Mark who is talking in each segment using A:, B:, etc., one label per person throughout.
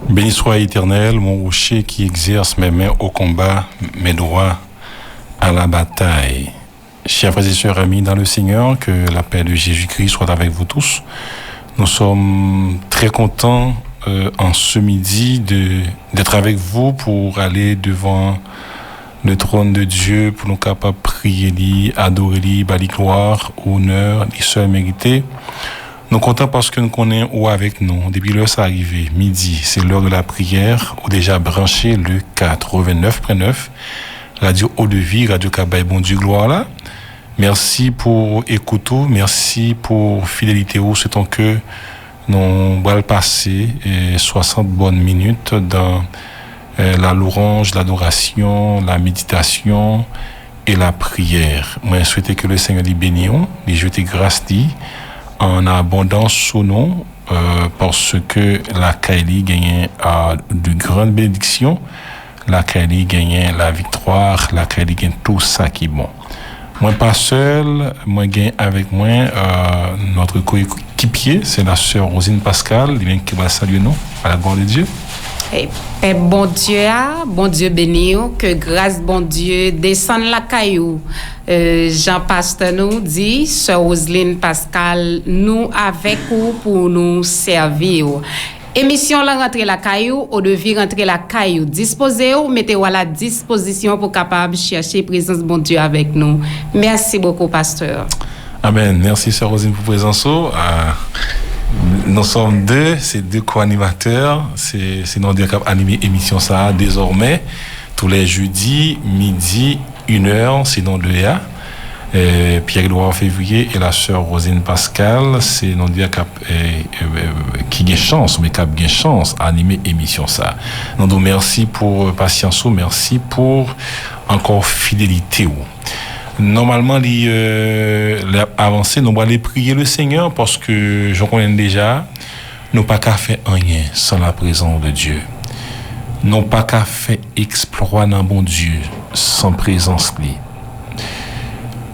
A: Béni soit Éternel, mon rocher qui exerce mes mains au combat, mes doigts à la bataille. Chers frères et sœurs amis dans le Seigneur, que la paix de Jésus-Christ soit avec vous tous. Nous sommes très contents en ce midi d'être avec vous pour aller devant le trône de Dieu, pour nous capables de prier, lui, adorer lui, bali gloire, honneur, les seuls mérités. Nous sommes contents parce que nous connaissons où avec nous. Depuis l'heure, c'est arrivé, midi, c'est l'heure de la prière, ou déjà branché le 89.9, Radio Eau-de-Vie, Radio Kabaye, bon Dieu, gloire là. Merci pour écoute, merci pour fidélité. C'est que nous allons passer 60 bonnes minutes dans la louange, l'adoration, la méditation et la prière. Moi, je souhaite que le Seigneur lui bénisse, lui jette grâce en abondance sous nous, parce que la Kaili gagne de grandes bénédictions, la Kaili gagne la victoire, la Kaili gagne tout ça qui est bon. Moi pas seul, moi gagne avec moi notre coéquipier, c'est la sœur Rosine Pascal, qui va saluer nous à la gloire de Dieu.
B: Et bon Dieu béni, que grâce bon Dieu descende la caillou. Jean Pasteur nous dit, sœur Roselyne Pascal, nous avec vous pour nous servir. Émission la rentrée la caillou, au devis rentrer la caillou. Disposez-vous, mettez-vous à la disposition pour capable chercher présence bon Dieu avec nous. Merci beaucoup, pasteur.
A: Amen. Merci, sœur Rosine, pour présence. Nous sommes c'est deux co-animateurs. C'est nous qui avons animé l'émission ça désormais. Tous les jeudis, midi, 1h, c'est nous deux. Pierre-Edouard Février et la sœur Rosine Pascal, c'est nous deux qui ont chance, mais qui ont chance à animer l'émission ça. Nous nous merci pour patience, merci pour encore fidélité. Normalement, avancer, nous allons aller prier le Seigneur parce que je connais déjà, nous pas qu'à faire rien sans la présence de Dieu. Nous pas qu'à faire exploit dans bon Dieu sans présence de lui.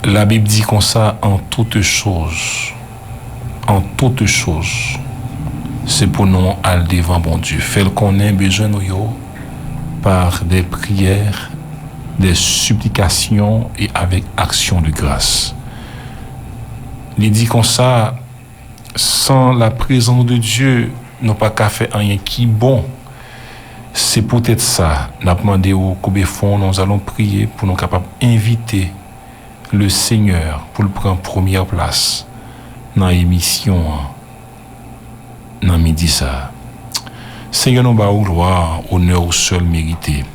A: La Bible dit comme ça, en toutes choses, c'est pour nous aller devant bon Dieu. Faire qu'on ait besoin de nous par des prières, des supplications et avec action de grâce. Il dit comme ça, sans la présence de Dieu, nous pas qu'à faire rien qui est bon. C'est peut-être ça. Nous avons demandé au Koubefon, nous allons prier pour nous capables d'inviter le Seigneur pour le prendre première place dans l'émission, dans midi ça. Seigneur, nous bas gloire, honneur au seul mérité.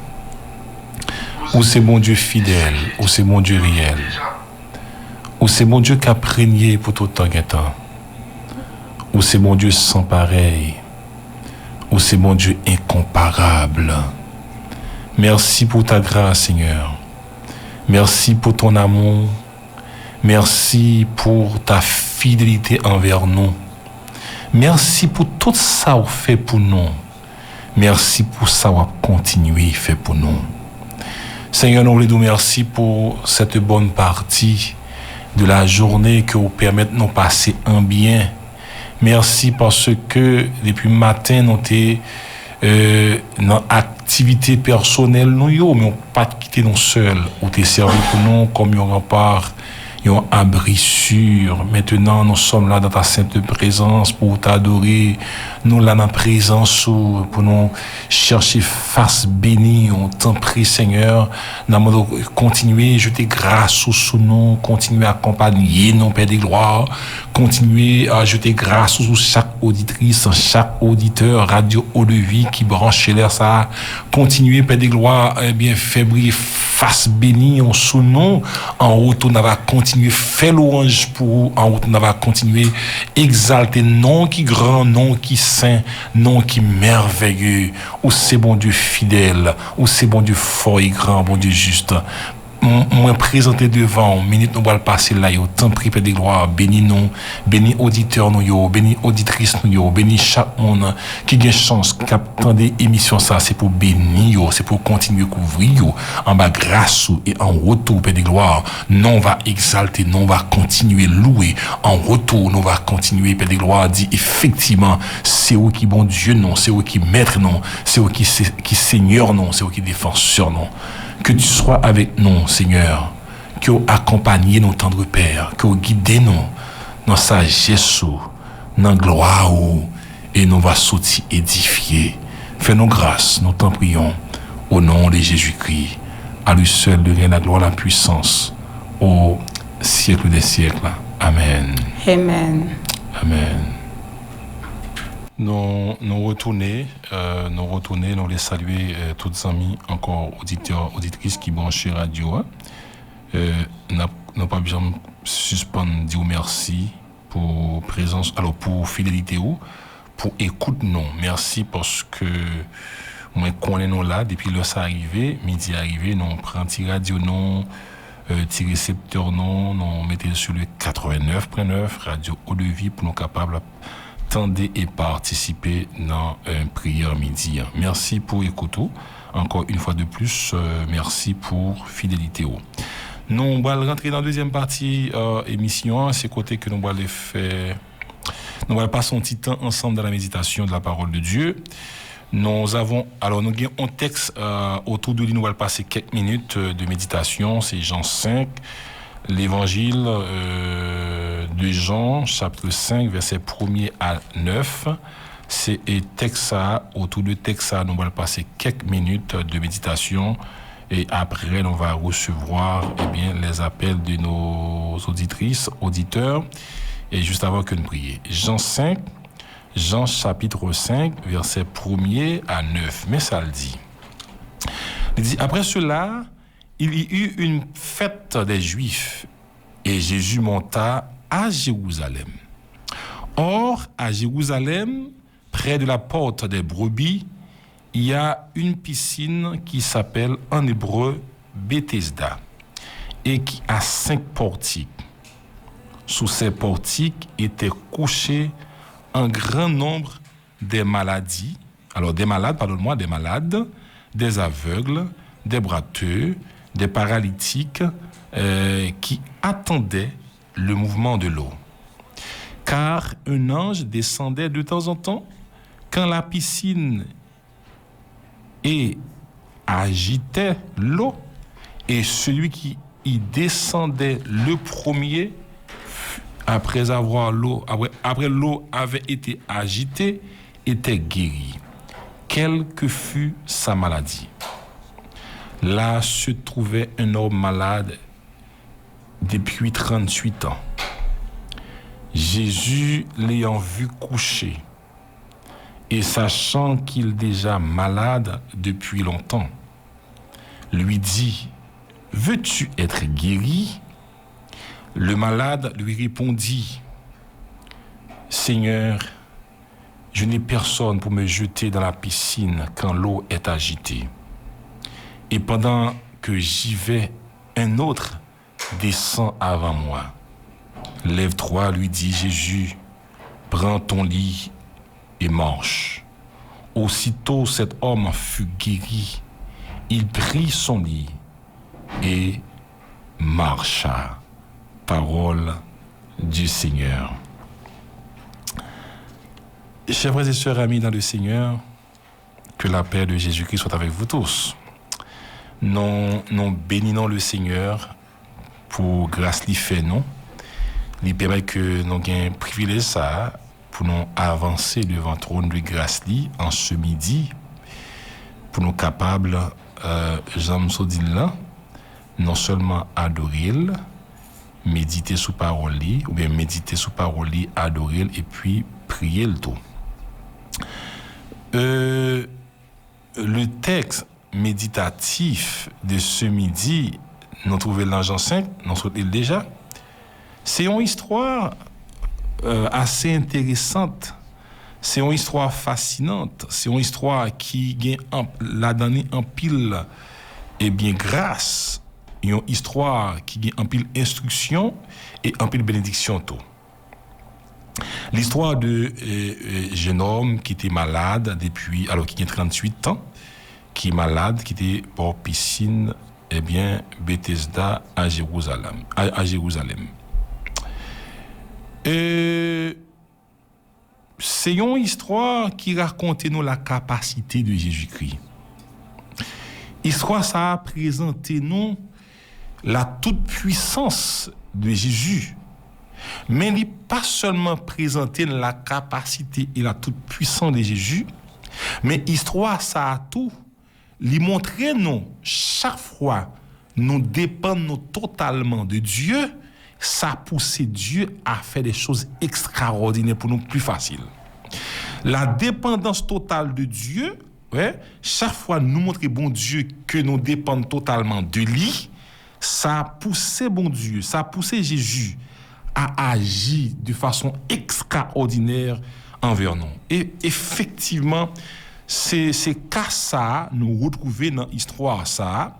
A: Ou c'est bon Dieu fidèle, ou c'est bon Dieu réel, ou c'est bon Dieu qui a prégné pour tout temps et temps, ou c'est bon Dieu sans pareil, ou c'est bon Dieu incomparable. Merci pour ta grâce, Seigneur. Merci pour ton amour. Merci pour ta fidélité envers nous. Merci pour tout ça que vous fait pour nous. Merci pour ça que vous continuez à faire pour nous. Seigneur, nous voulons merci pour cette bonne partie de la journée que vous permettez de nous passer en bien. Merci parce que depuis le matin, nous sommes dans l'activité personnelle, mais nous ne pas quitter nous seuls. Ou t'es servi pour nous comme un rempart, un abri sûr. Maintenant, nous sommes là dans ta sainte présence pour t'adorer. Nous là dans la présence pour nous chercher face bénie. On t'en prie, Seigneur. Nous continuer, jeter grâce sous nous, continuer à accompagner nos Père des gloires, continuer à jeter grâce sur chaque auditrice, chaque auditeur, Radio Eau-de-Vie qui branche l'air ça. Continuer, Père des gloires, bien février, face bénie, on sous nous. En route, on va continuer, faire louange pour, en route, on va continuer, exalter nom qui grand, nom qui saint, nom qui merveilleux, où c'est bon Dieu fidèle, où c'est bon Dieu fort et grand, bon Dieu juste. moi présenter devant minute nous va passer là yo tant prie Père de gloire bénis nous bénis auditeurs nous yo bénis auditrices nous yo bénis chaque monde qui gagne chance qui attend émission ça c'est pour bénir yo c'est pour continuer couvrir yo en bas grâce et en retour Père de gloire non va exalter non va continuer louer en retour nous va continuer Père de gloire dit effectivement c'est eux qui bon Dieu non c'est eux qui maître non c'est eux qui Seigneur non c'est eux qui défenseur non. Que tu sois avec nous, Seigneur. Que tu accompagnes nos tendres Père. Que tu guides nous dans sagesse, dans gloire. Et nous va sortir édifier. Fais-nous grâce, nous t'en prions. Au nom de Jésus-Christ. À lui seul de règne la gloire, la puissance. Au siècle des siècles. Amen.
B: Amen.
A: Amen. Nous retourner, nous les saluer tous les amis, encore auditeurs, auditrices qui branchent radio. Nous pas besoin de suspendre, dire merci pour présence, alors pour fidélité ou pour écoute non. Merci parce que moi connais nous là depuis le ça arrivé, midi arrivé, nous prend petit radio non, petit récepteur non, nous mettez sur le 89.9 radio Eau de Vie pour nous capables tendez et participer dans une prière midi. Merci pour écouter. Encore une fois de plus, merci pour fidélité. Nous allons rentrer dans la deuxième partie émission. C'est côté que nous allons faire. Nous allons passer un petit temps ensemble dans la méditation de la parole de Dieu. Nous avons un texte autour de lui. Nous allons passer quelques minutes de méditation. C'est Jean 5. L'évangile de Jean, chapitre 5, verset 1er à 9. C'est un texte autour de texte nous allons passer quelques minutes de méditation et après on va recevoir les appels de nos auditrices, auditeurs et juste avant que nous prions. Jean chapitre 5, verset 1er à 9. Mais ça le dit. Il dit, après cela, il y eut une fête des Juifs et Jésus monta à Jérusalem. Or, à Jérusalem, près de la porte des brebis, il y a une piscine qui s'appelle en hébreu Bethesda et qui a 5 portiques. Sous ces portiques étaient couchés un grand nombre des malades, des aveugles, des boiteux, des paralytiques qui attendaient le mouvement de l'eau. Car un ange descendait de temps en temps quand la piscine agitait l'eau et celui qui y descendait le premier, après l'eau avait été agitée, était guéri, quelle que fût sa maladie. Là se trouvait un homme malade depuis 38 ans. Jésus, l'ayant vu couché et sachant qu'il est déjà malade depuis longtemps, lui dit, « Veux-tu être guéri ?» Le malade lui répondit, « Seigneur, je n'ai personne pour me jeter dans la piscine quand l'eau est agitée. Et pendant que j'y vais, un autre descend avant moi. Lève-toi, lui dit Jésus, prends ton lit et marche. Aussitôt cet homme fut guéri. Il prit son lit et marcha. Parole du Seigneur. Chers frères et sœurs amis dans le Seigneur, que la paix de Jésus-Christ soit avec vous tous. Nous bénissons le Seigneur pour grâce qu'il fait nous. Il permet que nous ayons un privilège ça pour nous avancer devant le trône de grâce en ce midi, pour nous capables, Jean dit là, non seulement adorer, méditer sous parole, ou bien méditer sous parole, adorer et puis prier le tout. Le texte méditatif de ce midi, nous trouvons dans Jean 5, nous sommes déjà. C'est une histoire assez intéressante. C'est une histoire fascinante. C'est une histoire qui gagne la donné en pile grâce. une histoire qui a un pile instruction et un pile bénédiction tout. L'histoire de jeune homme qui était malade depuis, alors qui a 38 ans, qui est malade, qui était pour piscine, eh bien, Bethesda à Jérusalem. C'est une histoire qui raconte nous la capacité de Jésus-Christ. L'histoire, ça a présenté nous la toute-puissance de Jésus. Mais il n'est pas seulement présenté la capacité et la toute-puissance de Jésus, mais l'histoire, ça a tout. Il montre nous, chaque fois, nous dépendons totalement de Dieu, ça pousse Dieu à faire des choses extraordinaires pour nous plus faciles. La dépendance totale de Dieu, ouais, chaque fois nous montrer bon Dieu que nous dépendons totalement de lui, ça a poussé bon Dieu, ça a poussé Jésus à agir de façon extraordinaire envers nous. Et effectivement, c'est cas ça nous retrouver dans l'histoire ça,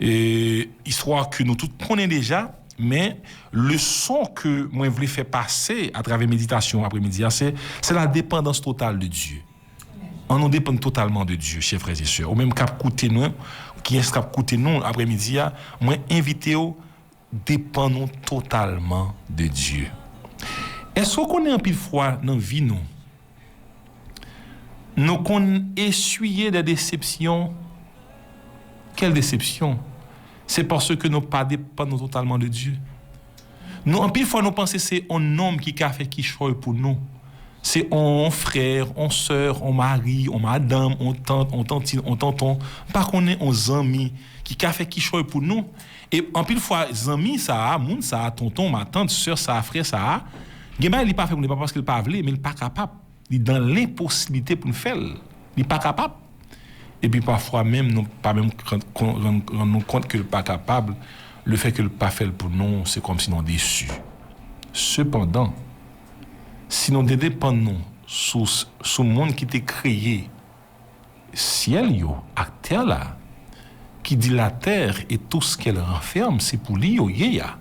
A: et histoire que nous tous connaissons déjà. Mais le son que moi je voulais faire passer à travers méditation après-midi, c'est la dépendance totale de Dieu. On nous dépend totalement de Dieu, chers frères et sœurs. Ou même cap côté nous, qui est cap côté nous après-midi, moi invité au dépendons totalement de Dieu. Est-ce qu'on est un pile fois dans vie nous qu'on essuyé des déceptions? Quelle déception? C'est parce que nous pas dépendons totalement de Dieu. Nous, en pile fois, nous pensons que c'est un homme qui a fait qui choisit pour nous. C'est un frère, un soeur, un mari, un madame, un tante, un tantine, un tonton. Pas qu'on est un ami qui a fait qui choisit pour nous. Et en pile fois, amis, ça a, moun, ça a, tonton, ma tante, soeur, ça a, frère, ça a. Il n'est pas fait pour nous, pas parce qu'il n'est pas voulu, mais il n'est pas capable. Il est dans l'impossibilité pour nous faire. Il n'est pas capable. Et puis parfois même, nous pas même rendre compte qu'il n'est pas capable. Le fait qu'il n'est pas fait pour nous, c'est comme si nous déçus. Cependant, si nous dépendons sur le monde qui t'a créé, ciel, yo, à terre là, qui dit la terre et tout ce qu'elle renferme, c'est pour lui, il y a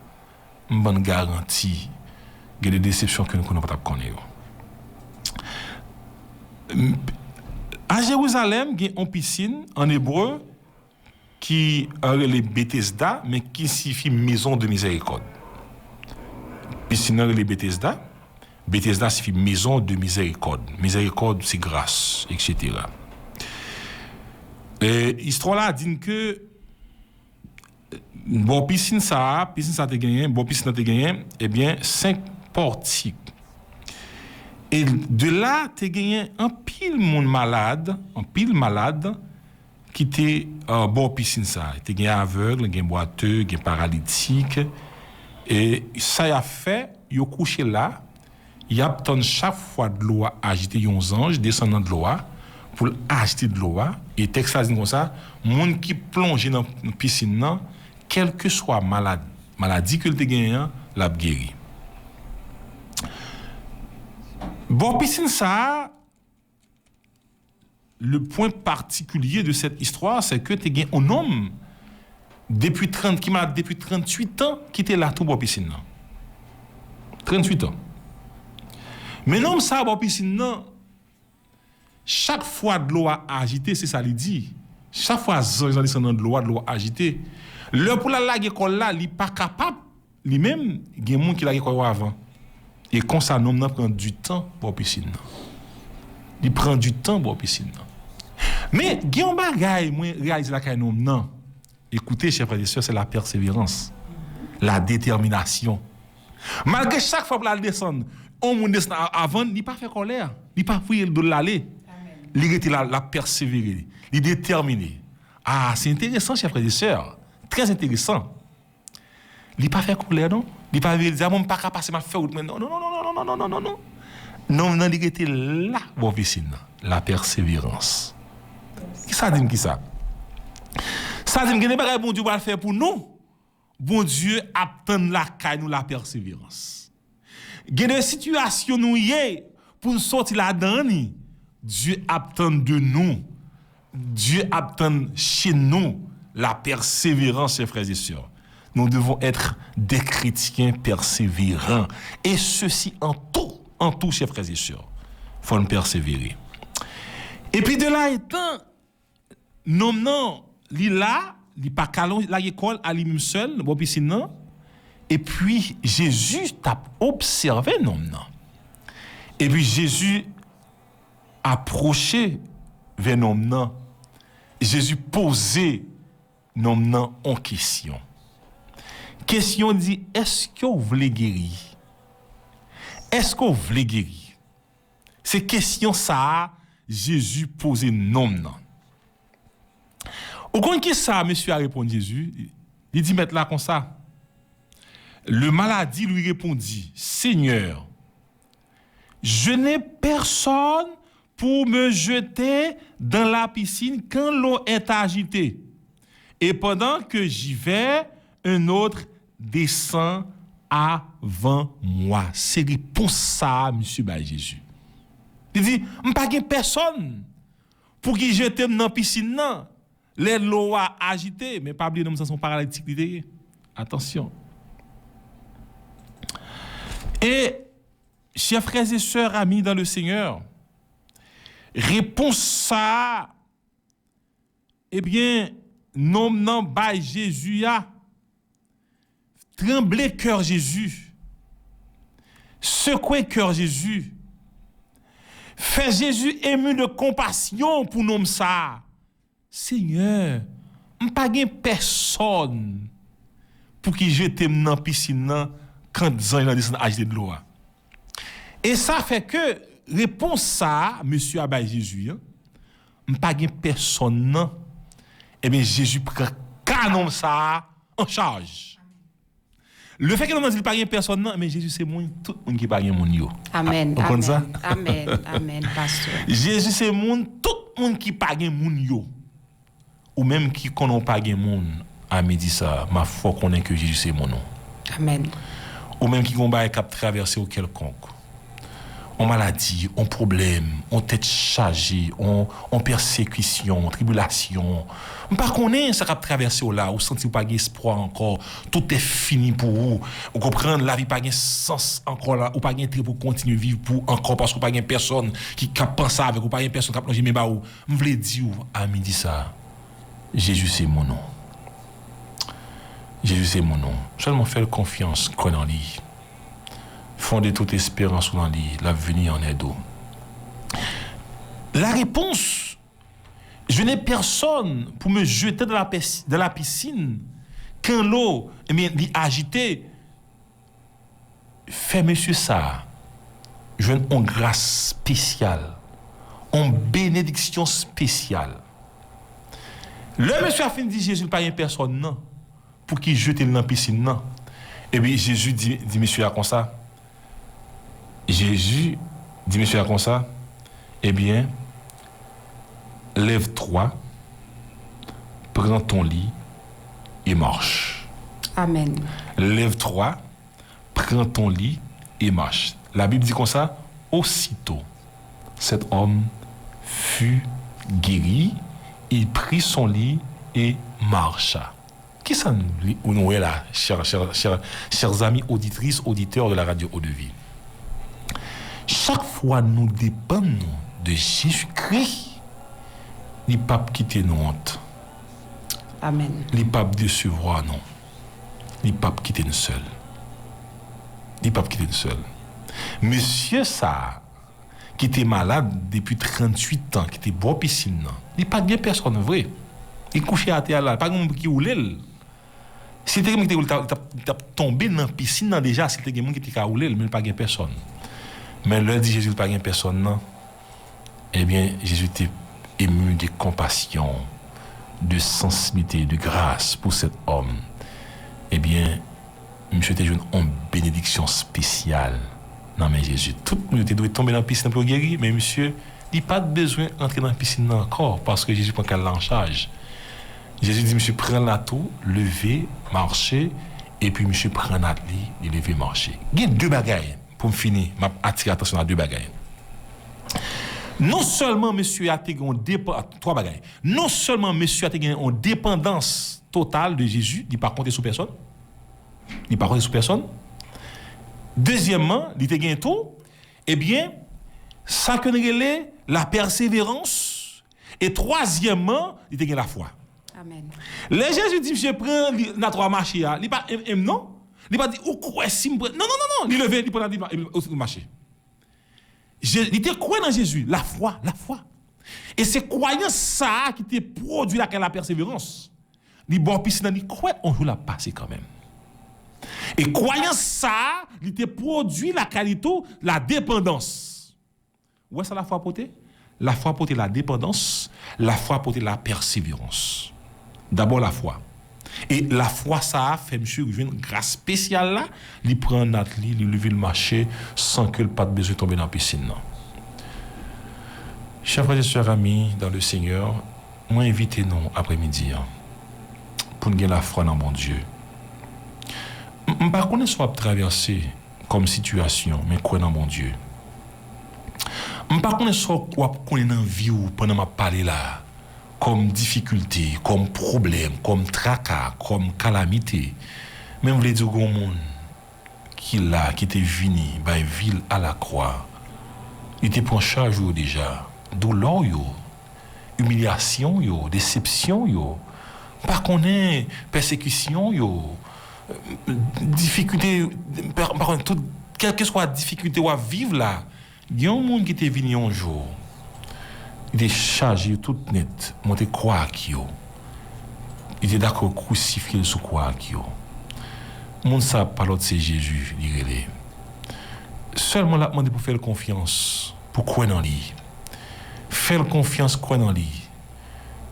A: une bonne garantie. Il y a des déceptions que nous ne connaissons pas connaître. À Jérusalem, il y a une piscine en hébreu qui est Bethesda, mais qui signifie maison de miséricorde. Piscine est Bethesda. Bethesda signifie maison de miséricorde. Miséricorde, c'est grâce, etc. L'histoire là dit que bon piscine ça te gagné, eh bien 5 portiques. Et de là, tu as gagné un pile malade qui était bon piscine ça. Tu as gagné aveugle, gagné boiteux, gagné paralytique. Et ça a fait, il a couché là, il a obtenu chaque fois de l'eau agiter un ange descendant de l'eau pour agiter de l'eau. Et texte dit comme ça, monde qui plonge dans la piscine, quelle que soit maladie que tu as gagné, l'a guéri. Bon, piscine ça, le point particulier de cette histoire, c'est que tu as un homme depuis 38 ans qui était là tout bon piscine. 38 ans. Mais l'homme ça bon piscine chaque fois de l'eau agité, c'est ça lui dit. Chaque fois ils descendant de l'eau agité, le pour la lague école là, il pas capable lui-même, il y a des gens qui la école avant. Et quand ça l'homme prend du temps pour piscine. Il prend du temps pour piscine. Mais il y a un bagage moi réaliser la caille non. Écoutez chers frères et sœurs, c'est la persévérance, la détermination. Malgré chaque fois pour la descendre, on descend avant, il pas fait colère, il pas fouiller de l'aller. Il était là, la persévérer, il déterminé. Ah, c'est intéressant chers frères et sœurs, très intéressant. Il pas fait colère non, il pas dire moi pas capable passer ma faire non. Non, il était là bon piscine, la persévérance. Qui ça dit qui ça? Ça dit que les bagages bon Dieu va le faire pour nous. Bon Dieu attend la caille nous la persévérance. Il y a des situations nous y pour nous sortir là-dedans. Dieu attend de nous. Dieu attend chez nous la persévérance, chers frères et sœurs. Nous devons être des chrétiens persévérants. Et ceci en tout, chers frères et sœurs. Il faut nous persévérer. Et puis de là étant, non, il pas calon l'école à lui-même seul, bon piscine non. Et puis Jésus t'a observé non. Et puis Jésus approché vers non. Jésus posait non en question. Question dit, est-ce que vous voulez guérir? Est-ce que vous voulez guérir? C'est question ça, Jésus posait non. Au compte qui ça, monsieur a répondu Jésus, il dit mettre là comme ça. Le maladie lui répondit, Seigneur, je n'ai personne pour me jeter dans la piscine quand l'eau est agitée. Et pendant que j'y vais, un autre descend avant moi. C'est réponse ça, monsieur Jésus. Il dit, je n'ai pas personne pour qui jette dans la piscine. Non. Les l'eau a agité, mais pas oublier nous son paralytique. Attention. Et, chers frères et sœurs, amis dans le Seigneur, réponse ça, eh bien, non, by Jésus a tremblé cœur Jésus, secoué cœur Jésus, fait Jésus ému de compassion pour nous ça. Seigneur, je n'ai pas personne pour qui jette dans la piscine quand il a descendu agité de l'eau. Et ça fait que, réponse ça, monsieur Abay Jésus, je n'ai pas personne. Eh bien, Jésus prend canon ça en charge. Le fait que nous ne disons pas personne, mais Jésus c'est moi, tout le monde qui parle mon yo.
B: Amen. Amen, pasteur.
A: Jésus c'est moi, tout le monde qui parle mon yo. Ou même qui connaît pas gen monde a me dit ça, ma foi connaît que Jésus c'est mon nom.
B: Amen.
A: Ou même qui combat cap traverser ou quelconque. On maladie, on problème, on tête chargée, on persécution, tribulation. On pas connaît ça cap traverser là, ou senti pas espoir encore, tout est fini pour vous. Vous comprendre la vie pas gain sens encore là, ou pas gain pour continuer vivre pour encore parce que pas gain personne qui cap penser avec ou pas gain personne cap plonger mais ba ou. Me vle dire à midi ça. Jésus c'est mon nom. Jésus c'est mon nom. Seulement faire confiance qu'on en lit. Fonder toute espérance dans l'avenir en aide. La réponse, je n'ai personne pour me jeter dans la piscine quand l'eau est agitée. Fait monsieur ça, je veux une grâce spéciale, une bénédiction spéciale. Le monsieur a fini de dire Jésus pas une personne non pour qu'il jette dans la piscine non. Et bien Jésus dit monsieur comme ça. Jésus dit monsieur comme ça, eh bien, lève-toi, prends ton lit et marche.
B: Amen.
A: Lève-toi, prends ton lit et marche. La Bible dit comme ça, aussitôt, cet homme fut guéri, il prit son lit et marcha. Qui ça nous est là, chers amis auditrices, auditeurs de la radio Eau-de-Vie? Chaque fois nous dépendons de Jésus-Christ, il ne peut pas quitter nos honte.
B: Amen.
A: Il ne peut pas décevoir, non. Il ne peut pas quitter nous seul. Il ne peut pas quitter nous seul. Monsieur ça, qui était malade depuis 38 ans, qui était beau piscine, il n'y a pas de personne vrai. Il couchait à terre là, pas de monde qui roulait. Si quelqu'un qui était tombé dans la piscine déjà, si quelqu'un qui était roulé, mais il n'y a pas de personne. Mais là, dit Jésus, pas personne, non. Eh bien, Jésus était ému de compassion, de sensibilité, de grâce pour cet homme. Eh bien, monsieur était une bénédiction spéciale. Non, mais Jésus, tout le monde doit tomber dans la piscine pour guérir, mais monsieur, il n'a pas besoin d'entrer dans la piscine encore, parce que Jésus prend qu'elle en charge. Jésus dit, monsieur, prends la tout, levez, marchez, et puis monsieur, prend la lit, et levez, marchez. Il y a deux bagailles. Pour me finir, je m'attire attention à deux bagages. Non seulement monsieur a été trois bagailles. Non seulement monsieur a été en dépendance totale de Jésus, il par contre sous personne. Il par contre sous personne. Deuxièmement, il était gagné tout. Eh bien, ça que nous la persévérance. Et troisièmement, il était gagné la foi.
B: Amen.
A: Les Jésus dit je prends na trois marché il pas non. Il pas dit ou quoi si non. Il levé il prend il marché. Il était quoi dans Jésus? La foi. Et c'est croyance ça qui te produit la persévérance. Il bon piscine dit quoi on joue la passer quand même. Et croyance ça, il te produit la qualité, la dépendance. Où est-ce la foi portée? La foi portée la dépendance, la foi portée la persévérance. D'abord la foi. Et la foi ça a fait monsieur une grâce spéciale là, il prend Nathalie, il lever le marché sans que le pas de besoin tomber dans la piscine. Non. Chers frères et sœurs amis dans le Seigneur, moi invitez-nous après-midi pour nous la foi dans mon Dieu. Je ne sais pas si on traverser comme situation, mais quoi dans mon Dieu. Je ne sais pas si on est dans la vie ou pendant ma parler là, comme difficulté, comme problème, comme tracas, comme calamité. Mais je voulais dire au monde qui était venu, ville à la croix, il était pris en charge déjà, douleur, humiliation, déception, pas qu'on est persécution, difficulté, par contre, quelle que soit la difficulté à vivre là, il y a un monde qui était venu un jour, il était chargé tout net, monté croix qui yo, il était d'accord crucifié sous croix qui yo. Monde ça par l'autre c'est Jésus, il seulement là demandé pour faire confiance, pour croire dans lui, faire confiance croire dans lui,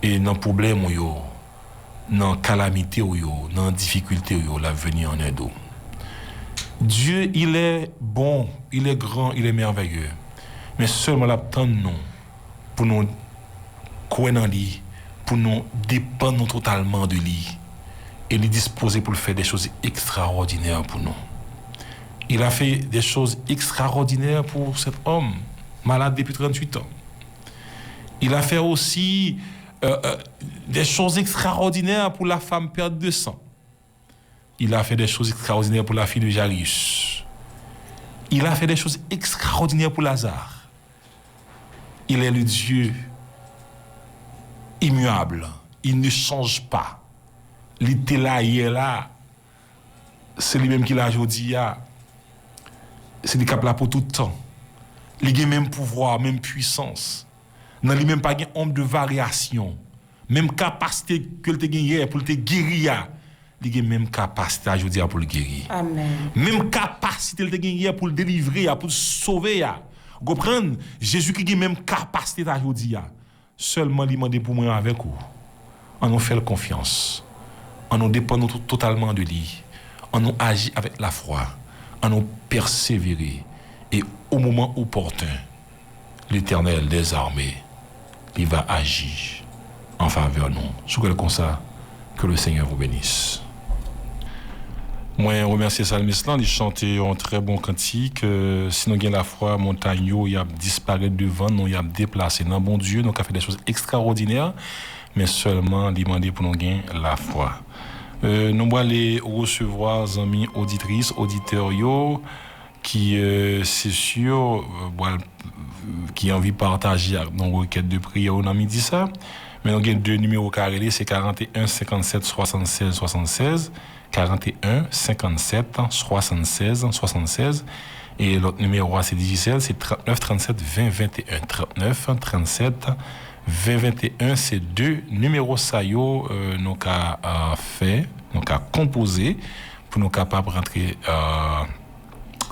A: et dans problème yo. Dans calamité ou dans difficulté ou la venir en aide. Dieu, il est bon, il est grand, il est merveilleux. Mais seulement l'attend nous pour nous croire en lui, pour nous dépendre totalement de lui et lui disposer pour faire des choses extraordinaires pour nous. Il a fait des choses extraordinaires pour cet homme malade depuis 38 ans. Il a fait aussi des choses extraordinaires pour la femme perte de sang. Il a fait des choses extraordinaires pour la fille de Jairus. Il a fait des choses extraordinaires pour Lazare. Il est le Dieu immuable. Il ne change pas. Il était là, hier là. C'est lui-même qui l'a aujourd'hui. C'est lui qui est là pour tout le temps. Il a le même pouvoir, même puissance. Il n'a même pas ombre de variation. Même capacité que tu as gagné pour te guérir. Il a même capacité aujourd'hui pour le guérir.
B: Amen.
A: Même capacité que tu as gagné pour le délivrer, pour le sauver. Vous comprenez? Jésus qui a même capacité aujourd'hui. Seulement, il demande pour moi avec vous. On nous fait confiance. On nous dépend totalement de lui. On nous agit avec la foi. On nous persévérer. Et au moment opportun, l'Éternel des armées, il va agir en faveur de nous. Sous quel comme ça, que le Seigneur vous bénisse. Moi, je remercie Salmis là, il chantait un très bon cantique. Sinon, il y a la foi, montagne, il a disparu devant nous, il a déplacé. Non, bon Dieu, nous avons fait des choses extraordinaires, mais seulement demander pour nous gagner la foi. Nous allons aller recevoir les amis auditrices, auditeurs, qui, c'est sûr, qui ont envie de partager nos requêtes de prière, on a mis dit ça. Mais nous avons deux numéros carrés, c'est 41 57 76 76, 41 57 76 76. Et l'autre numéro c'est digital, c'est 39 37 20 21. 39 37 20 21, c'est deux numéros ça nous avons fait, nous avons composé pour nous capables de rentrer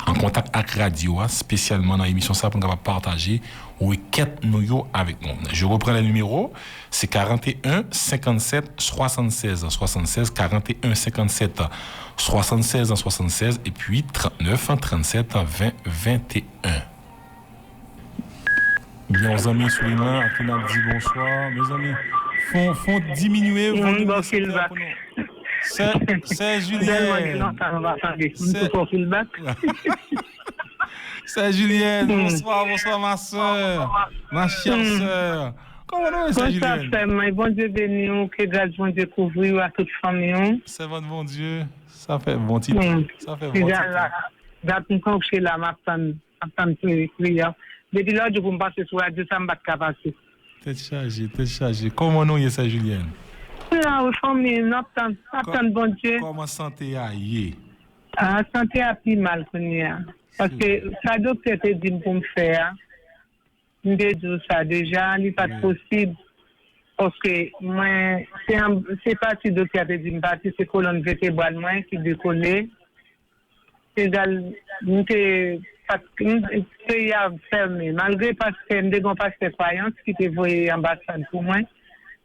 A: en contact avec radio, spécialement dans l'émission ça pour nous partager requête nous avec nous. Je reprends le numéro, c'est 41 57 76 76, 41 57 76 76 et puis 39 37 20 21. Bien, mes amis, Souleymane, à qui on a dit bonsoir, mes amis, font diminuer vos C'est Julien. C'est Julienne. Bonsoir, ma soeur. Ma chère soeur. Comment est-ce que Julienne?
C: Bonsoir, bon Dieu béni, que grâce bon Dieu couvrir à toute famille.
A: C'est votre bon Dieu. Ça fait bon titre. Ça fait bon titre.
C: D'après quand je suis là, ma femme prière. Depuis là, je peux me passer sur la 200 bacs à passer.
A: T'es chargé. Comment nous est ça, Julienne?
C: Là, au famille, n'attend bon Dieu.
A: Comment santé aïe?
C: Ah, santé a plus mal qu'on y a. Parce que ça docteur te dit pour me faire. Je dis ça déjà, il n'est pas possible. Parce que moi, c'est parti docteur te dit, c'est colonne vertébrale moi qui décolle. C'est égal, parce que il a fermé. Malgré parce que je n'ai pas de croyance qui te voyait ambassade pour moi.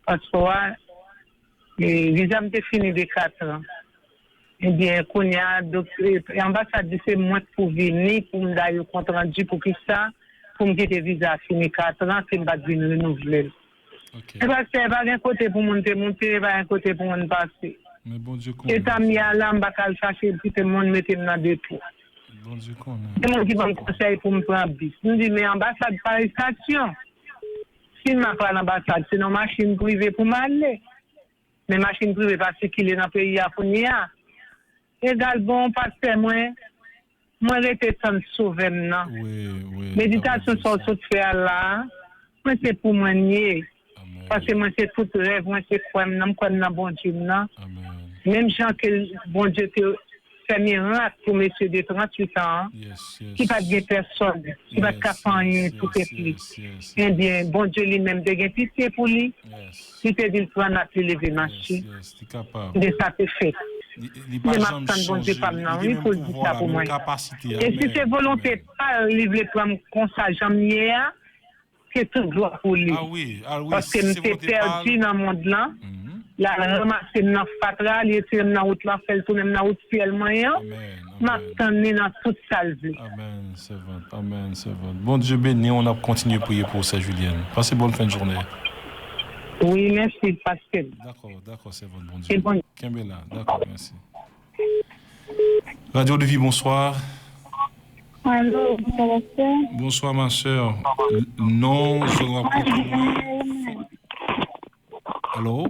C: Parce que l'examen était fini de 4 ans. Eh bien, quand il y a l'ambassade dit c'est moi pour venir, pour me donner un compte rendu, pour que ça, pour me dire que le visa fini 4 ans, c'est une base de renouveler. C'est parce que pas un côté pour monter, pas un côté pour me passer.
A: Mais bon Dieu,
C: et t'as mis à l'ambassade chercher, puis tout le monde mettait dans deux trous.
A: Bon Dieu, qu'on a.
C: C'est moi qui me conseille pour me prendre bis. Je me dis, mais ambassade par station. Si je ne pas l'ambassade, c'est une machine privée pour m'aller. Mais machine privée parce qu'il est dans le pays à Founia. Égal, bon, parce que moi, j'étais sans sauver maintenant.
A: Oui.
C: Méditation sur ce faire là, moi, c'est pour moi nier. Parce que moi, c'est tout rêve, moi, c'est quoi, je suis bon Dieu. Même gens que bon Dieu te fait miracle pour monsieur de 38 ans, qui n'a pas de personne, qui va pas faire tout est plus. Eh bien, bon Dieu lui-même, de gagner pitié pour lui. Si tu dis qu'il n'a plus levé marché, de ça te fait. Il bon Dieu pas maintenant, il faut dire ça pour moi. Et si c'est volonté, pas livrer comme ça, j'aime hier, c'est tout droit pour lui.
A: Ah oui.
C: Parce que je suis perdu dans le monde là. La ramasser dans fatra, il était dans route là, fait tourner dans route fiel moyen. M'attendre dans toute salve.
A: Amen, c'est vrai. Amen, c'est vrai. Bon Dieu béni, on a continué à prier pour ça, Julienne. Passez bonne fin de journée.
C: Oui, merci, Pascal.
A: D'accord, c'est votre bon Dieu. Bon. Kimbella, d'accord, merci. Radio de Vie, bonsoir.
D: Allô, bonsoir.
A: Bonsoir, ma soeur. Non, je rapporte. Allô?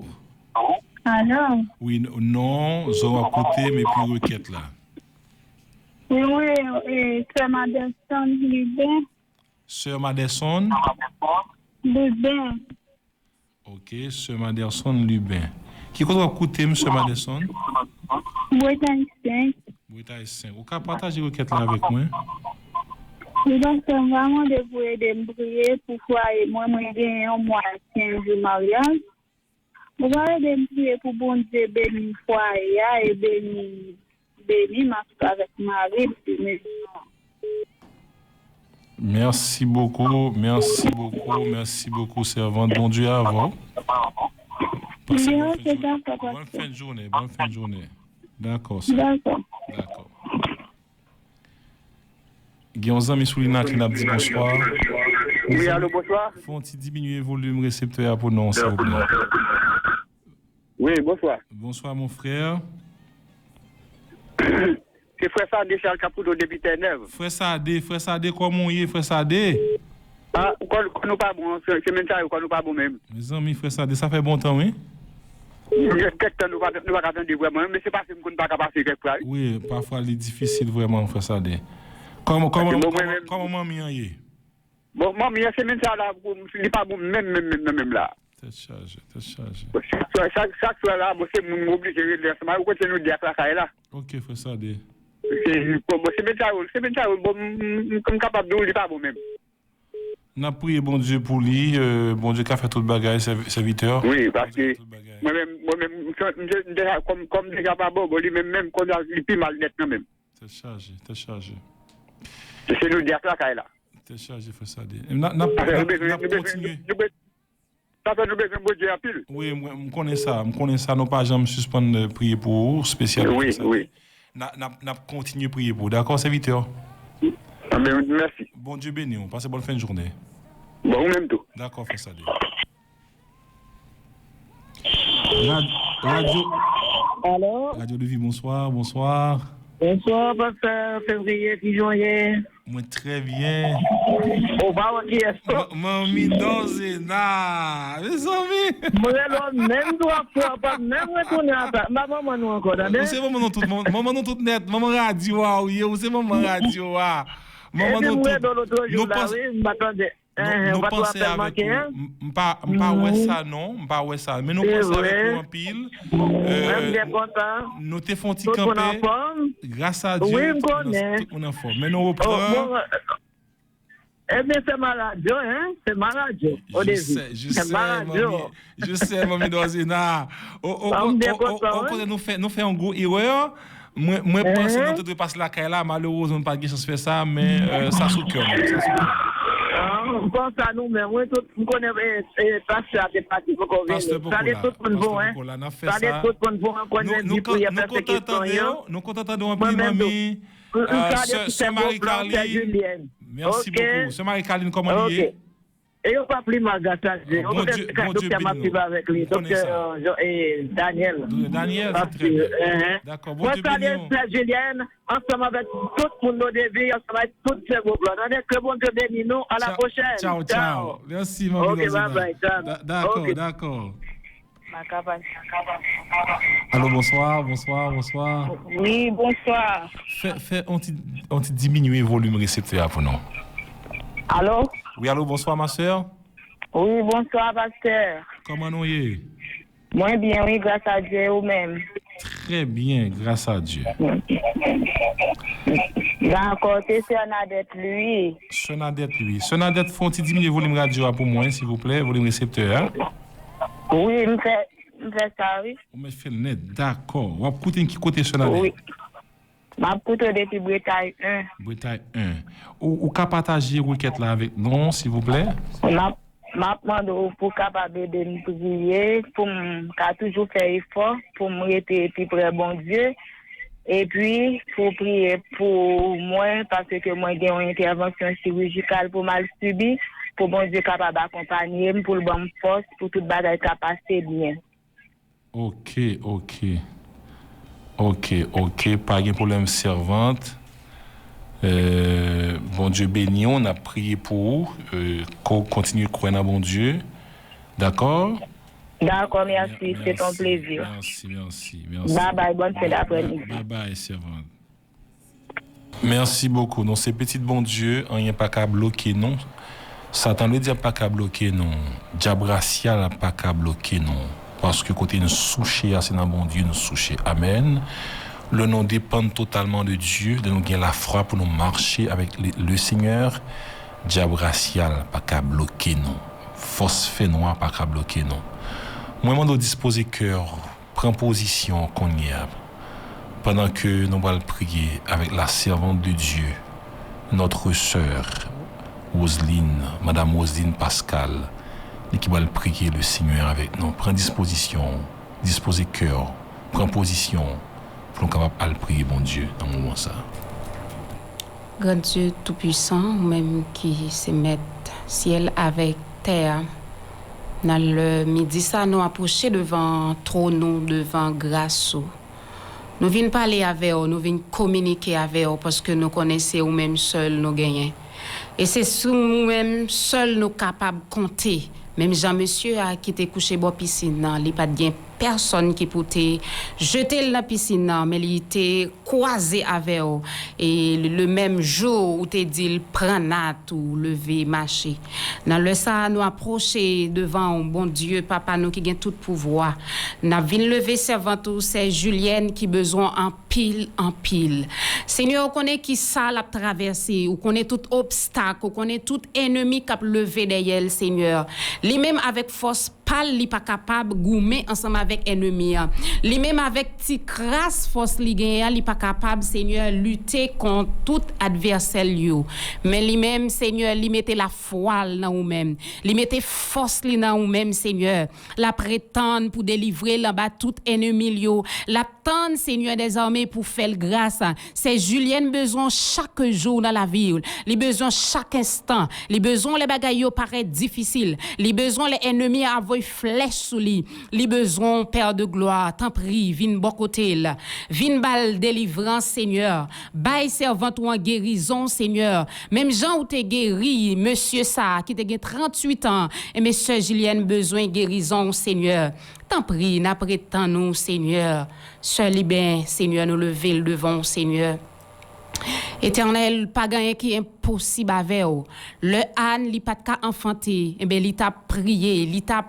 D: Alors?
A: Oui, non, je vais écouter mes plus requêtes là.
D: Oui, Sœur Madison Lubin.
A: Sœur Madison?
D: Lubin.
A: Ok, Sœur Madison Lubin. Qui va écouter, M. Madison?
D: Bretagne
A: 5. Vous pouvez partager les requêtes là avec moi?
D: Donc, c'est vraiment de me prier pour que moi, j'ai un mois 15 de mariage. Vous allez me prier pour bon Dieu bénir foyer et bénir ma soeur avec Marie.
A: Merci beaucoup, servante. Bon Dieu à vous. Bonne fin de journée. D'accord. Guillaume Zami Soulina qui n'a dit bonsoir.
E: Oui, allô, bonsoir.
A: Faut-il diminuer le volume récepteur pour non, s'il vous plaît?
E: Oui, bonsoir.
A: Bonsoir, mon frère.
E: C'est frère Sadé, Charles Caputo, depuis Terre-Neuve.
A: Frère Sadé, comment il est, frère Sadé?
E: Ah, quand nous pas bon, c'est même ça, quand nous pas bon même.
A: Mes amis, frère Sadé, ça fait bon temps, oui?
E: Quelques temps, nous pas attendre vraiment, mais c'est parce que nous ne pas passer quelque part.
A: Oui, parfois, il est difficile vraiment, frère Sadé. Comment mamie est?
E: Bon, mamie, c'est même ça là, il n'est pas bon, même là.
A: T'es chargé.
E: Chaque soir là, c'est mon obligé de dire ça, mais continue de dire ça là.
A: Ok, frère Sadé.
E: C'est même ça, comme capable de le pas bon même.
A: N'a prié bon Dieu pour lui, bon Dieu qui a fait tout le bagage, serviteur.
E: Oui, parce que moi-même, comme déjà pas bon, même quand il est plus mal net quand même.
A: T'es chargé.
E: C'est nous dire ça là.
A: T'es chargé, frère Sadé. N'a continué. Oui, je connais ça. Nous pas jamais suspendre prier pour spécialement.
E: Oui.
A: N'a continué prier pour. D'accord, serviteur?
E: Merci.
A: Bon Dieu béni, on passe bonne fin de journée.
E: Bon, même tout.
A: D'accord, frère Sadé.
D: Alors?
A: Radio de Vie, bonsoir.
C: Bonsoir, pasteur, février, puis janvier.
A: Moi, très bien.
C: Au bas, qui est ça?
A: Mami Dozena. Mes amis.
C: Moi, l'homme, même toi, pas même retourner à ça. Ma maman, nous encore, d'accord?
A: C'est maman, tout le monde. Maman, nous tout net. Maman radio, oui. C'est maman radio, maman, nous tout. Nous pensons. Nous pensons avec vous. Pas ouais ça, non. Pas ouais ça. Mais nous pensons avec vous en pile. Nous te font petit camper. Grâce à Dieu.
C: Oui, je connais.
A: Tout mon enfant. Mais nous reprenons.
C: Eh bien, c'est ma radio, hein? C'est ma radio.
A: Je sais, Mami Dozena. Nous faisons un gros erreur. Moi, pense que nous devons passer la caille là. Malheureusement, on n'a pas de chance de faire ça, mais ça sous cœur.
C: On pense à nous, mais moi, nous connaissons pasteur des partis pour qu'on vienne. Ça allait tout pour nous, hein? Ça allait tout pour nous, on connaît du coup, il y a pas de question.
A: Nous contentons un peu, Mami. Sœur Marie-Carline. Merci beaucoup. Sœur Marie-Carline, comment il est?
C: Et on pas plus Margata.
A: Bon Dieu béni.
C: Avec lui. Docteur Daniel.
A: Daniel, c'est très bien. D'accord, bon Dieu béni.
C: Moi, Julienne, ensemble avec tout le monde de vie, ensemble avec tous ces groupes. Que bon Dieu béni nous. À la prochaine.
A: Ciao. Merci, Maman.
C: Ok, bye bye.
A: D'accord. Allô, bonsoir.
D: Oui, bonsoir.
A: On te diminue le volume récepteur pour nous.
D: Allô?
A: Oui, allô, bonsoir, ma soeur.
D: Oui, bonsoir, pasteur.
A: Comment nous y?
D: Moi bien, oui, grâce à Dieu ou même.
A: Très bien, grâce à Dieu.
D: D'accord, c'est Sonadette, lui.
A: Sonadette, faut-il diminuer le volume radio pour moi, s'il vous plaît, volume récepteur?
D: Oui, je fais ça, oui.
A: On me fait le net, d'accord. On va écouter qui côté Sonadette?
D: Oui. Je vais depuis Bretagne 1.
A: Bretagne 1. Ou qu'à partager requête là avec nous, s'il vous plaît?
D: Je demande pour capable de me prier, pour toujours faire effort, pour me rester plus près bon Dieu. Et puis, pour prier pour moi, parce que moi, j'ai une intervention chirurgicale pour mal subir, pour bon Dieu capable d'accompagner, pour le bon force, pour toute bagaille qui a passé bien.
A: Ok, pas de problème, servante. Bon Dieu béni, on a prié pour qu'on continue de croire en bon Dieu. D'accord?
D: D'accord, merci, c'est ton plaisir.
A: Merci.
D: Bye, bonne fête d'après-midi.
A: Bye, servante. Merci beaucoup. Non, ces petits bon Dieu, on n'y a pas qu'à bloquer, non. Satan ne dit pas qu'à bloquer, non. Diabracial n'a pas qu'à bloquer, non. Parce que côté nous soucher, c'est dans bon Dieu, nous soucher. Amen. Le nom dépend totalement de Dieu, de nous gagner la foi pour nous marcher avec le Seigneur. Diabracial, pas qu'à bloquer, non. Phosphé noir, pas qu'à bloquer, non. Moi, je vais disposer cœur, prendre position qu'on y a. Pendant que nous allons prier avec la servante de Dieu, notre sœur, Madame Roselyne Pascal, et qui va prier le Seigneur avec nous. Prends disposition, disposez cœur, prends position pour nous capables de prier, bon Dieu, dans ce moment ça.
B: Grand Dieu Tout-Puissant, même qui se met ciel avec terre, dans le midi, ça nous approcher devant trône, devant grâce. Nous venons parler avec vous, nous venons communiquer avec vous parce que nous connaissons nous-mêmes seuls nous gagnons. Et c'est sur nous-mêmes seuls nous capables de compter. Même Jean-Monsieur a quitté coucher dans la piscine, il n'y a pas de personne qui pouvait jeter dans la piscine, mais il était croisé avec eux. Et le même jour où tu dit, prends nat ou lever, marcher. Dans le ça, nous approcher devant bon Dieu, papa, nous qui avons tout pouvoir. Nous avons lever servante, c'est Julienne qui a besoin en pile. Seigneur, on connaît qui ça l'a traversé, on connaît tout obstacle, on connaît tout ennemi qui a levé derrière, Seigneur. Lui-même avec force pâle, il pas capable goumer ensemble avec ennemi. Lui-même avec petite crasse force li gagne, il pas capable Seigneur lutter contre tout adversaire lui. Mais lui-même Seigneur, il mettait la foi dans nous-mêmes. Il mettait force dans nous-mêmes Seigneur. La prétendre pour délivrer là-bas tout ennemi lui. La attend Seigneur des armées pour faire grâce. C'est Julienne besoin chaque jour dans la vie. Les besoins chaque instant. Les besoins les bagailles paraît difficile. Les besoins les ennemis avoir flèche sous lui. Les besoins Père de gloire, t'en prie, viens bon côté là. Viens bal délivrance Seigneur. Bail servante ou en guérison Seigneur. Même Jean ou t'es guéri, monsieur ça qui t'a 38 ans et monsieur Julienne besoin guérison Seigneur. T'en prie, n'apprêtons nous Seigneur. Seul bien Seigneur nous lever le devant Seigneur. Éternel, pas gagné qui est impossible avec vous. Le âne, li pas de cas enfanté, eh bien, li t'a prié, li t'a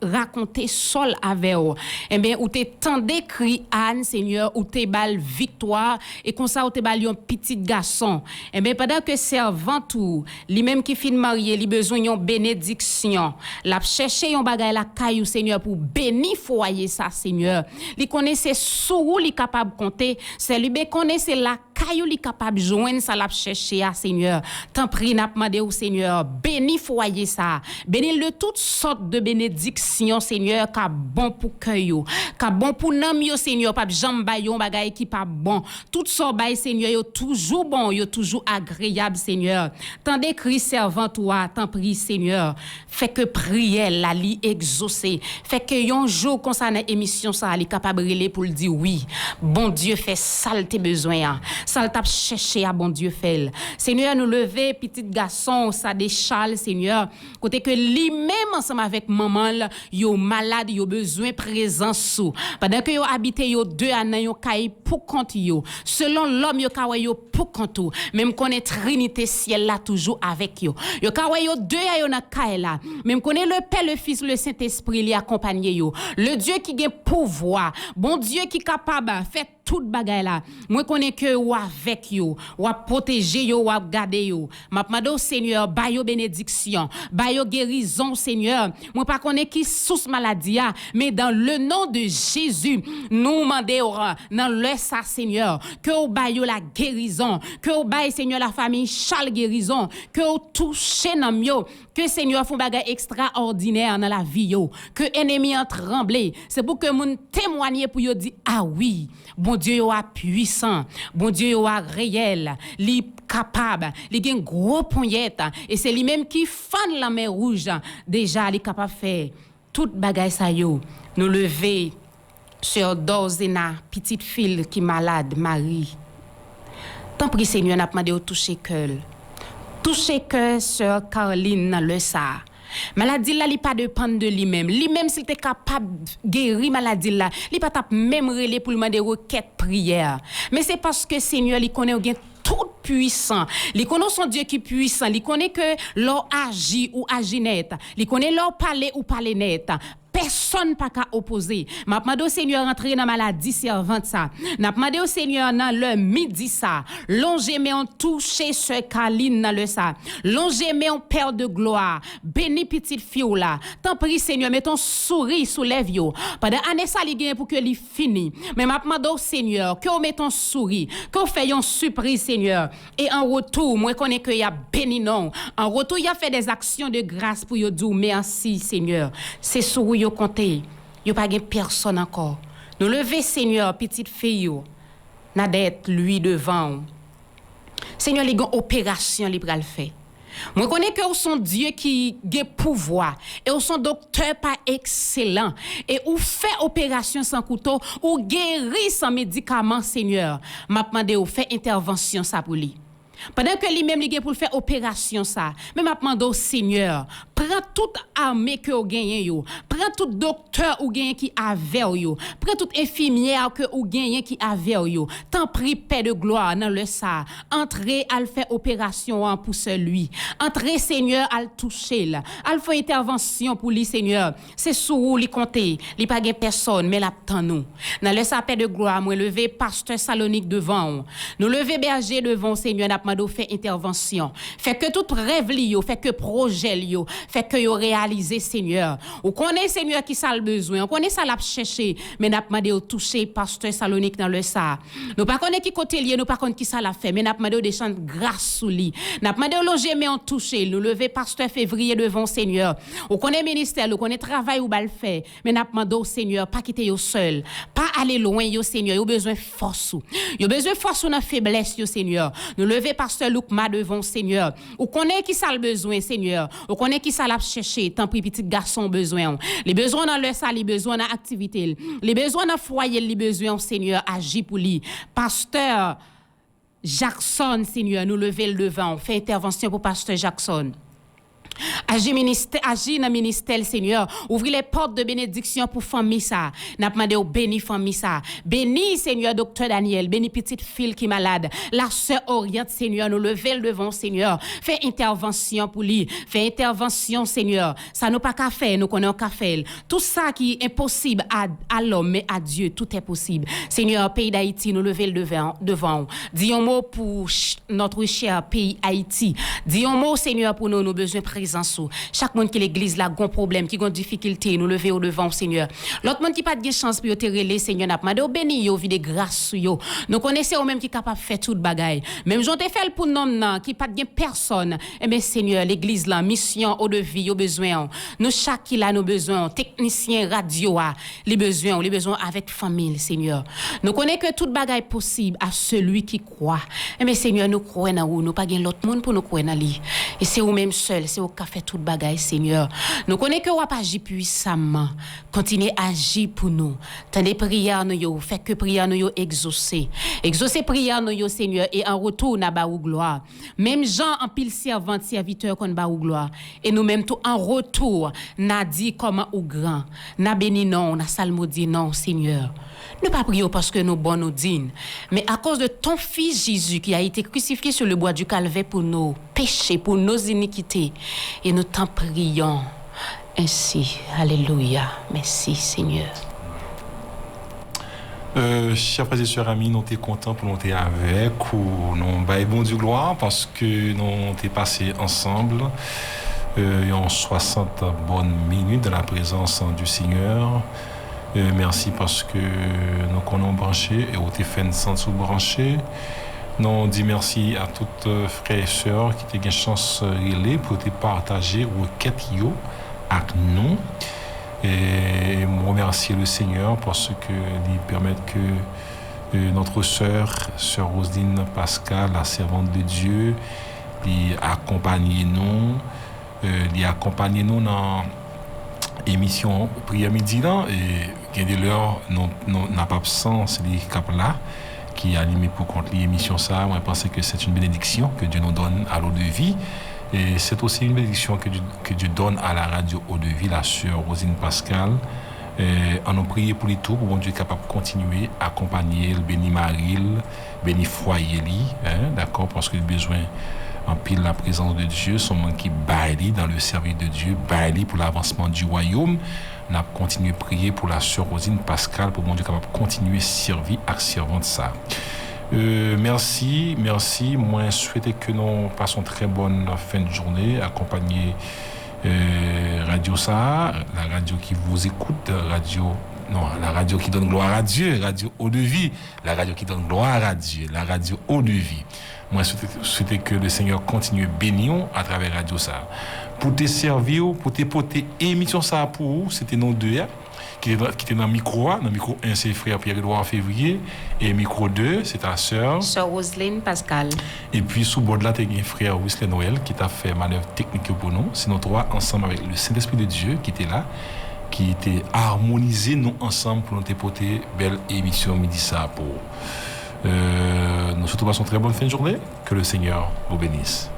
B: raconté seul avec vous. Eh bien, ou t'es tant d'écrit âne, Seigneur, ou t'es bal victoire, et comme ça, ou t'es bal un petit garçon. Eh bien, pendant que servant tout, li même qui fin marié, li besoin yon bénédiction. L'a cherché yon bagay la caillou, Seigneur, pour bénir foyer ça, Seigneur. Li connaissait sous li capable compter, c'est lui connaissait la caillou li capable joindre ça l'a chercher à Seigneur. Tant prie n'a demandé au Seigneur, bénis foyer ça. Bénis le toutes sortes de bénédictions Seigneur, ka bon pour cœur yo, ka bon pour nam yo Seigneur, pas jambe bayon bagay qui pas bon. Toutes sortes bail Seigneur yo toujours bon, yo toujours agréable Seigneur. Tant d'écrit servant toi, tant prie Seigneur. Fait que prière la li exaucer. Fait que yon jour concernant émission ça li capable relé pour le dire oui. Bon Dieu fait ça tes besoins. Ça t'a cherché à bon Dieu fait. Seigneur nous lever petit garçon ça des Charles Seigneur côté que lui même ensemble avec maman yo malade yo besoin présence sous pendant que yo habité yo deux an yo caille pour compte yo selon l'homme yo kawa yo pour compte même connaît Trinité ciel là toujours avec yo kawa yo deux yo na caille là même connaît le Père le Fils le Saint-Esprit li accompagner yo le Dieu qui gagne pouvoir bon Dieu qui capable fait toute bagaille là moi connais que ou avec yo ou protéger yo ou garder yo m'a demandé au Seigneur ba yo bénédiction ba yo guérison Seigneur moi pas connais qui source maladie mais dans le nom de Jésus nous mandons dans le ça Seigneur que ou ba yo la guérison que ou ba Seigneur la famille Charles guérison que ou toucher nan yo que Seigneur font bagaille extraordinaire dans la vie yo que ennemi en trembler c'est pour que moun témoigner pour yo dire ah oui bon Dieu yo a puissant, bon Dieu yo a réel, li capable, li gen gros poignette et c'est lui même qui fan la mer rouge déjà li capable faire toute bagaille ça yo nous lever sur Dozena petite fille qui malade Marie. Tant prie Seigneur n'a demandé au toucher cœur sur Caroline dans le ça. Maladie là li pas dépend de lui-même s'il était capable guérir maladie là li pas tap même relé pour demander requête prière mais c'est parce que Seigneur il connaît tout puissant, il connaît son Dieu qui puissant, il connaît que l'or agit ou agit net, il connaît l'or parler ou parler net. Personne pas qu'à opposer. M'a demandé au Seigneur rentrer dans maladie servante ça. N'a demandé au Seigneur dans le midi ça. Longez mais on toucher ce Caline dans le ça. Longez mais on Père de gloire. Béni petite fille là. Tant prie Seigneur, mets ton sourire sous les yeux. Pendant année ça li gagne pour que li fini. Mais m'a demandé au Seigneur que on met ton sourire, que on fait une surprise Seigneur. Et en retour, moi connais que y a béni non. En retour, il a fait des actions de grâce pour yo dire merci Seigneur. C'est sourire yo compté, yo pas gen personne encore. Nous lever Seigneur petite fille yo. N'a d'être lui devant. Seigneur li gon opération li pral fait. Moi connais que son Dieu qui a pouvoir et son docteur pas excellent et ou fait opération sans couteau ou guérit sans médicament Seigneur. M'a demandé ou fait intervention ça pour lui. Pendant que lui-même li pour faire opération ça, mais m'a demandé au Seigneur, prends toute armée que ou gagne yo, prends tout docteur ou gagne qui avec yo, prends toute infirmière que ou gagne qui avec yo. Tant prie Père de gloire dans le ça, entrez à faire opération pour celui. Entrez Seigneur à le toucher là, à faire intervention pour lui Seigneur. C'est sous li compter, li pas gagne personne mais l'attend nous. Dans le ça Père de gloire, moi lever pasteur Salonique devant. Nous lever berger devant Seigneur n'a fait intervention. Fait que tout rêve li yo, fait que projet li yo, fait que yo réaliser Seigneur. Ou connaît Seigneur qui ça le besoin, on connaît ça l'a chercher, mais n'a demandé au toucher pasteur Salonique dans le ça. Nous pas connaît qui côté lié, nous pas connaît qui ça l'a fait, mais n'a demandé des chants grâce sous lui. N'a demandé au loger mais on toucher, nous lever pasteur février devant Seigneur. On connaît ministère, on connaît travail ou bal fait, mais n'a demandé au Seigneur pas quitter yo seul, pas aller loin, yo Seigneur, yo besoin force. Yo besoin force dans faiblesse, yo Seigneur. Nous lever pasteur Loukma devant Seigneur. Ou connaît qui ça le besoin, Seigneur. Ou connaît qui ça l'a chercher, tant pis petit garçon besoin. Les besoins dans le salle, les besoins dans activité, les besoins dans foyer, les besoins, Seigneur, agis pour lui. Pasteur Jackson, Seigneur, nous lever le devant. Fait intervention pour pasteur Jackson. Agis dans le ministère, Seigneur. Ouvrir les portes de bénédiction pour famille ça. N'a demandé au béni famille ça. Béni, Seigneur, docteur Daniel. Béni petite fille qui est malade. La sœur Oriente, Seigneur. Nous lever le devant, Seigneur. Fais intervention pour lui. Fais intervention, Seigneur. Ça nous pas qu'à faire, nous connaissons qu'à faire. Tout ça qui est impossible à l'homme, mais à Dieu, tout est possible. Seigneur, pays d'Haïti, nous lever le devant. Dis un mot pour notre cher pays Haïti. Dis un mot, Seigneur, pour nous besoin présents. Chaque monde qui l'église là gon problème qui gon difficulté nous lever au devant Seigneur. L'autre monde qui pas de chance pour te relé Seigneur n'a demandé au béni yo vie de grâce yo. Nous connaissons même qui capable faire toute bagaille. Même j'ont fait pour non qui pas de personne. Eh bien Seigneur l'église là mission au de vie yo besoin. Nous chaque qui là nos besoins technicien radio a les besoins avec famille Seigneur. Nous connaissons que toute bagaille possible à celui qui croit. Eh bien Seigneur nous croyons en vous, nous pas gain l'autre monde pour nous croire en lui. Et c'est vous même seul, c'est vous qui fait toute bagaille Seigneur. Nous connaissons que vous pas agir puissamment. Continuez à agir pour nous. Tendez prière nous yo, fait que prière nous yo exaucer. Exaucer prière nous yo Seigneur et en retour n'a ba ou gloire. Même Jean en pile servante serviteur qu'on ba ou gloire. Et nous même tout en retour n'a dit comment ou grand. N'a béni non, n'a salmodi non Seigneur. Ne pas prier parce que nous bon nous dignes, mais à cause de ton fils Jésus qui a été crucifié sur le bois du calvaire pour nos péchés, pour nos iniquités. Et nous t'en prions ainsi. Alléluia. Merci Seigneur.
A: Chers frères et sœurs amis, nous sommes contents pour nous être avec ou nous baillons bon du gloire parce que nous sommes passés ensemble en 60 bonnes minutes dans la présence du Seigneur. Merci parce que nous connaissons branché et au fait sans sous branché. Nous dit merci à toutes frères et sœurs qui ont eu chance de pour te partager requête yo avec nous. Et je remercie le Seigneur parce que il permet que notre sœur Roselyne Pascal, la servante de Dieu, lui accompagne nous dans émission prière midi là et gain de l'heure n'a pas absence les cap là qui animé pour contre l'émission ça. Moi je pense que c'est une bénédiction que Dieu nous donne à l'eau de vie et c'est aussi une bénédiction que Dieu donne à la radio eau de vie, la sœur Roselyne Pascal. On a prié pour les tout pour bon Dieu capable de continuer à accompagner le béni Maril, béni foyer d'accord, parce que le besoin en pile la présence de Dieu, son monde qui baille dans le service de Dieu, baille pour l'avancement du royaume. On a continué à prier pour la sœur Roselyne Pascal pour bon Dieu capable de continuer à servir à servante ça. Merci. Moi, je souhaite que nous passons très bonne fin de journée, accompagné Radio ça, la radio qui vous écoute, la radio qui donne gloire à Dieu, radio eau de vie, la radio qui donne gloire à Dieu, la radio eau de vie. Moi, je souhaite que le Seigneur continue bénir à travers radio ça. Pour te servir, pour te porter émission ça pour vous, c'était nos deux qui était dans le micro 1, c'est frère Pierre-Edouard Février, et micro 2, c'est ta sœur
B: Roselyne Pascal.
A: Et puis sous bord là, tu as un frère Wesley Noël qui t'a fait manœuvre technique pour nous. C'est nous trois ensemble avec le Saint-Esprit de Dieu qui était là, qui était harmonisé nous ensemble pour nous porter belle émission midi ça pour nous souhaitons une très bonne fin de journée. Que le Seigneur vous bénisse.